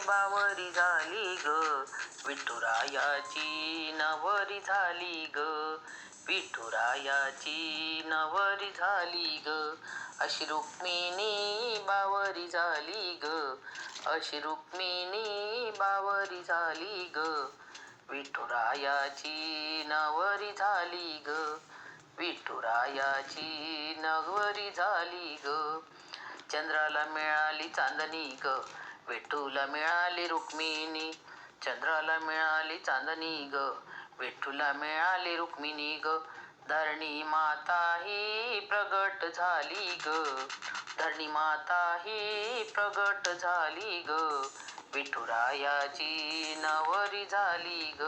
बावरी झाली ग, विठुरायाची नवरी झाली ग, विठुरायाची नवरी झाली ग. अशी रुक्मिणी बावरी झाली ग, अशी रुक्मिणी बावरी झाली ग, विठुरायाची नवरी झाली ग, विठुरायाची नवरी झाली ग. चंद्राला मिळाली चांदणी ग, विठूला मिळाली रुक्मिणी, चंद्राला मिळाली चांदणी ग, विठूला मिळाली रुक्मिणी ग. धरणी माता ही प्रगट झाली ग, धरणी माता ही प्रगट झाली ग, विठुरायाची नवरी झाली ग,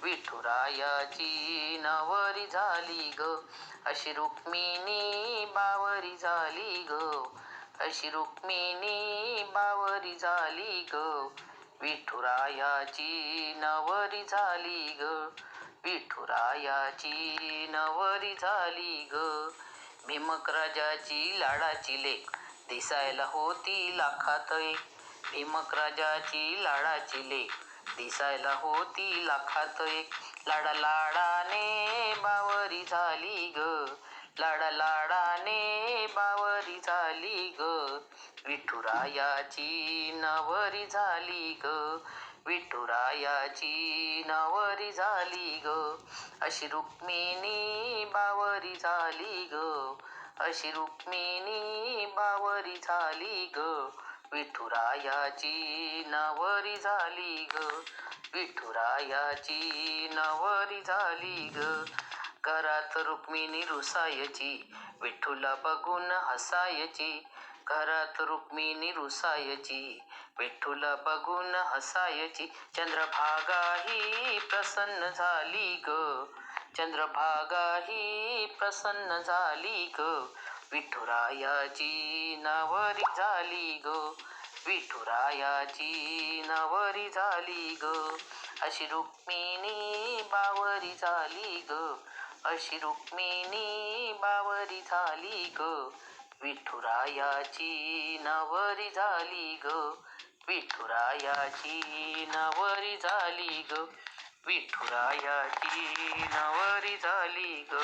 विठुरायाची नवरी झाली ग. अशी रुक्मिणी बावरी झाली ग, अशी रुक्मिणी बावरी झाली ग, विठुरायाची नवरी झाली ग, विठुरायाची नवरी झाली ग. भीमक राजाची लाडाची लेक, दिसायला होती लाखात एक, भीमक राजाची लाडाची लेक, दिसायला होती लाखात एक. लाडा लाडाने बावरी झाली ग, लाडा लाडाने बावरी झाली ग, विठुरायाची नवरी झाली ग, विठुरायाची नवरी झाली ग. अशी रुक्मिणी बावरी झाली ग, अशी रुक्मिणी बावरी झाली ग, विठुरायाची नवरी झाली ग, विठुरायाची नवरी झाली ग. घरात रुक्मिणी रुसायची, विठूला बघून हसायची, घरात रुक्मिणी रुसायची, विठूला बघून हसायची. चंद्रभागा ही प्रसन्न झाली ग, चंद्रभागा ही प्रसन्न झाली ग, विठुरायाची नवरी झाली ग, विठुरायाची नवरी झाली ग. अशी रुक्मिणी बावरी झाली ग, अशी रुक्मिणी बावरी झाली ग, विठुरायाची नवरी झाली ग, विठुरायाची नवरी झाली ग, विठुरायाची नवरी झाली ग.